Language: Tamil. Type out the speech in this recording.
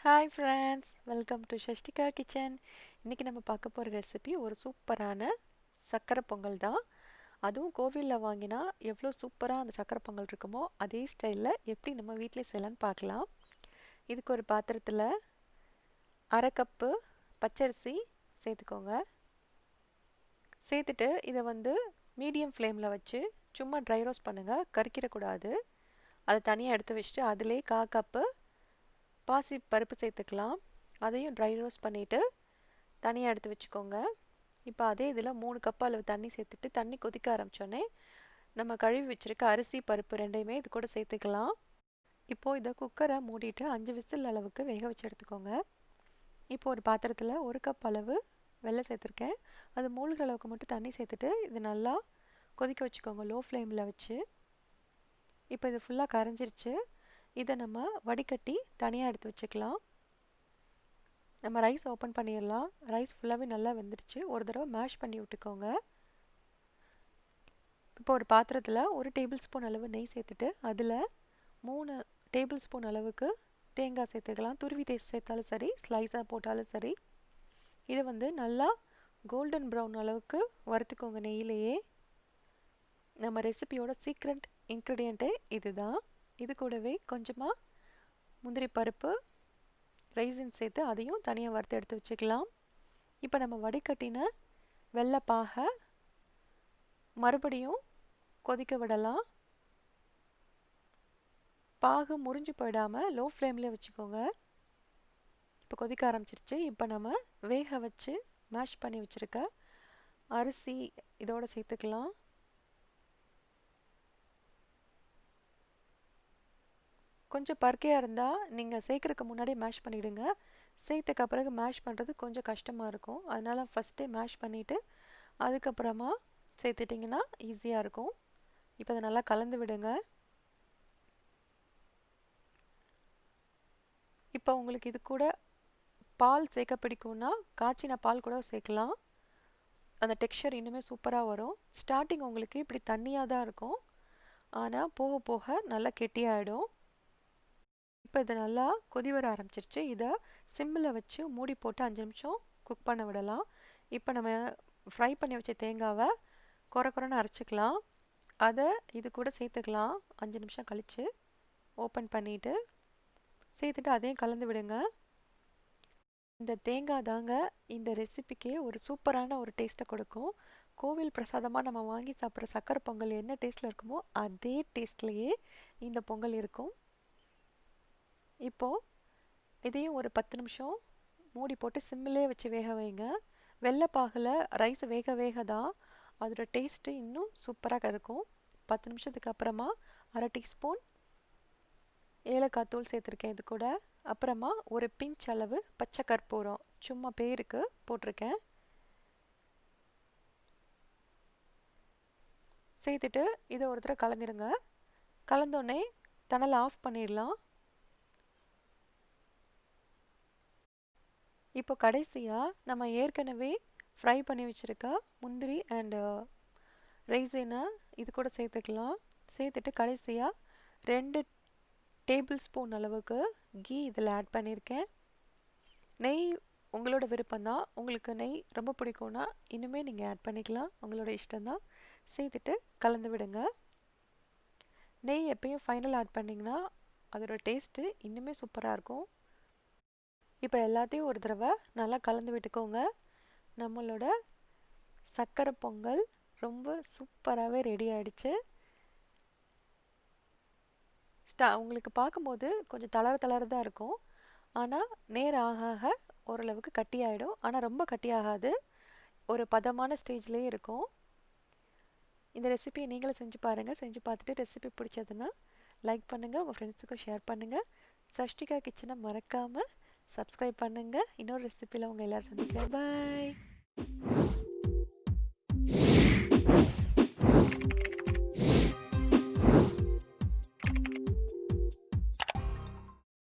Hi friends, welcome to Shashtika kitchen. இன்றைக்கி நம்ம பார்க்க போகிற ரெசிபி ஒரு சூப்பரான சக்கரை பொங்கல் தான். அதுவும் கோவிலில் வாங்கினா எவ்வளோ சூப்பராக அந்த சக்கரை பொங்கல் இருக்குமோ அதே ஸ்டைலில் எப்படி நம்ம வீட்டில் செய்யலான்னு பார்க்கலாம். இதுக்கு ஒரு பாத்திரத்தில் அரை கப்பு பச்சரிசி சேர்த்துக்கோங்க. சேர்த்துட்டு இதை மீடியம் ஃப்ளேமில் வச்சு சும்மா ட்ரை ரோஸ்ட் பண்ணுங்கள், கறிக்கிடக்கூடாது. அதை தனியாக எடுத்து வச்சுட்டு அதிலே 1/4 கப்பு பாசி பருப்பு சேர்த்துக்கலாம். அதையும் ட்ரை ரோஸ்ட் பண்ணிவிட்டு தனியாக எடுத்து வச்சுக்கோங்க. இப்போ அதே இதில் 3 கப் அளவு தண்ணி சேர்த்துட்டு தண்ணி கொதிக்க ஆரம்பித்தோடனே நம்ம கழுவி வச்சுருக்க அரிசி பருப்பு ரெண்டையுமே இது கூட சேர்த்துக்கலாம். இப்போது இதை குக்கரை மூடிட்டு 5 விசில் அளவுக்கு வேக வச்சு எடுத்துக்கோங்க. இப்போ ஒரு பாத்திரத்தில் 1 கப் அளவு வெல்லம் சேர்த்துருக்கேன். அது மூழ்கிற அளவுக்கு மட்டும் தண்ணி சேர்த்துட்டு இது நல்லா கொதிக்க வச்சுக்கோங்க லோ ஃப்ளேமில் வச்சு. இப்போ இது ஃபுல்லாக கரைஞ்சிருச்சு. இதை நம்ம வடிகட்டி தனியாக எடுத்து வச்சுக்கலாம். நம்ம ரைஸ் ஓப்பன் பண்ணிடலாம். ரைஸ் ஃபுல்லாகவே நல்லா வெந்துருச்சு. ஒரு தடவை மேஷ் பண்ணி விட்டுக்கோங்க. இப்போ ஒரு பாத்திரத்தில் 1 டேபிள் ஸ்பூன் அளவு நெய் சேர்த்துட்டு அதில் 3 டேபிள் ஸ்பூன் அளவுக்கு தேங்காய் சேர்த்துக்கலாம். துருவி சேர்த்தாலும் சரி, ஸ்லைஸாக போட்டாலும் சரி. இதை நல்லா கோல்டன் ப்ரௌன் அளவுக்கு வறுத்துக்கோங்க நெய்யிலேயே. நம்ம ரெசிபியோட சீக்ரெட் இன்க்ரீடியண்ட்டே இதுதான். இது கூடவே கொஞ்சமாக முந்திரி பருப்பு, ரைசின் சேர்த்து அதையும் தனியாக வறுத்து எடுத்து வச்சுக்கலாம். இப்போ நம்ம வடிகட்டின வெள்ளைப்பாகை மறுபடியும் கொதிக்க விடலாம். பாகு முறிஞ்சு போயிடாமல் லோ ஃப்ளேமில் வச்சுக்கோங்க. இப்போ கொதிக்க ஆரம்பிச்சிருச்சு. இப்போ நம்ம வேக வச்சு மேஷ் பண்ணி வச்சுருக்க அரிசி இதோடு சேர்த்துக்கலாம். கொஞ்சம் பருக்கையாக இருந்தால் நீங்கள் சேர்க்குறதுக்கு முன்னாடியே மேஷ் பண்ணிவிடுங்க. சேர்த்துக்க பிறகு மேஷ் பண்ணுறது கொஞ்சம் கஷ்டமாக இருக்கும். அதனால் ஃபஸ்ட்டே மேஷ் பண்ணிவிட்டு அதுக்கப்புறமா சேர்த்துட்டிங்கன்னா ஈஸியாக இருக்கும். இப்போ அதை நல்லா கலந்து விடுங்க. இப்போ உங்களுக்கு இது கூட பால் சேர்க்க பிடிக்கும்னா காய்ச்சின பால் கூட சேர்க்கலாம். அந்த டெக்ஸ்சர் இன்னுமே சூப்பராக வரும். ஸ்டார்டிங் உங்களுக்கு இப்படி தண்ணியாக தான் இருக்கும், ஆனால் போக போக நல்லா கெட்டியாகிடும். இப்போ இது நல்லா கொதி வர ஆரம்பிச்சிருச்சு. இதை சிம்மில் வச்சு மூடி போட்டு 5 நிமிஷம் குக் பண்ண விடலாம். இப்போ நம்ம ஃப்ரை பண்ணி வச்ச தேங்காவை குறைன்னு அரைச்சிக்கலாம். அதை இது கூட சேர்த்துக்கலாம். 5 நிமிஷம் கழித்து ஓப்பன் பண்ணிவிட்டு சேர்த்துட்டு அதையும் கலந்து விடுங்க. இந்த தேங்காய் தாங்க இந்த ரெசிபிக்கே ஒரு சூப்பரான ஒரு டேஸ்ட்டை கொடுக்கும். கோவில் பிரசாதமாக நம்ம வாங்கி சாப்பிட்ற சக்கரை பொங்கல் என்ன டேஸ்ட்டில் இருக்குமோ அதே டேஸ்ட்லேயே இந்த பொங்கல் இருக்கும். இப்போது இதையும் ஒரு 10 நிமிஷம் மூடி போட்டு சிம்மிலே வச்சு வேக வைங்க. வெள்ளைப்பாகில் ரைஸ் வேக வேக தான் அதோட டேஸ்ட்டு இன்னும் சூப்பராக இருக்கும். 10 நிமிஷத்துக்கு அப்புறமா 1/2 டீஸ்பூன் ஏலக்காய் தூள் சேர்த்துருக்கேன் இது கூட. அப்புறமா ஒரு பிஞ்ச் அளவு பச்சை கற்பூரம் சும்மா பேருக்கு போட்டிருக்கேன். சேர்த்துட்டு இதை ஒரு தடவை கலந்துடுங்க. கலந்தோடனே தணலை ஆஃப் பண்ணிடலாம். இப்போ கடைசியாக நம்ம ஏற்கனவே ஃப்ரை பண்ணி வச்சுருக்க முந்திரி அண்டு ரைசினை இது கூட சேர்த்துக்கலாம். சேர்த்துட்டு கடைசியாக 2 டேபிள் ஸ்பூன் அளவுக்கு கீ இதில் ஆட் பண்ணியிருக்கேன். நெய் உங்களோட விருப்பம்தான். உங்களுக்கு நெய் ரொம்ப பிடிக்கும்னா இன்னுமே நீங்கள் ஆட் பண்ணிக்கலாம், உங்களோட இஷ்டம்தான். சேர்த்துட்டு கலந்து விடுங்க. நெய் எப்பயும் ஃபைனல் ஆட் பண்ணிங்கன்னா அதோட டேஸ்ட்டு இன்னுமே சூப்பராக இருக்கும். இப்போ எல்லாத்தையும் ஒரு தடவை நல்லா கலந்து விட்டுக்கோங்க. நம்மளோட சக்கரை பொங்கல் ரொம்ப சூப்பராகவே ரெடி ஆகிடுச்சு. உங்களுக்கு பார்க்கும்போது கொஞ்சம் தளர தான் இருக்கும், ஆனால் நேரம் ஆக ஆக ஓரளவுக்கு கட்டி ஆகிடும். ஆனால் ரொம்ப கட்டி ஆகாது, ஒரு பதமான ஸ்டேஜ்லேயே இருக்கும். இந்த ரெசிபியை நீங்களும் செஞ்சு பாருங்கள். செஞ்சு பார்த்துட்டு ரெசிபி பிடிச்சதுன்னா லைக் பண்ணுங்கள், உங்கள் ஃப்ரெண்ட்ஸுக்கும் ஷேர் பண்ணுங்கள். சஷ்டிகா கிச்சனை மறக்காமல் சப்ஸ்கிரைப் பண்ணுங்கள். இன்னொரு ரெசிபியில் உங்கள் எல்லோரும் சந்திக்கிறேன். பாய்.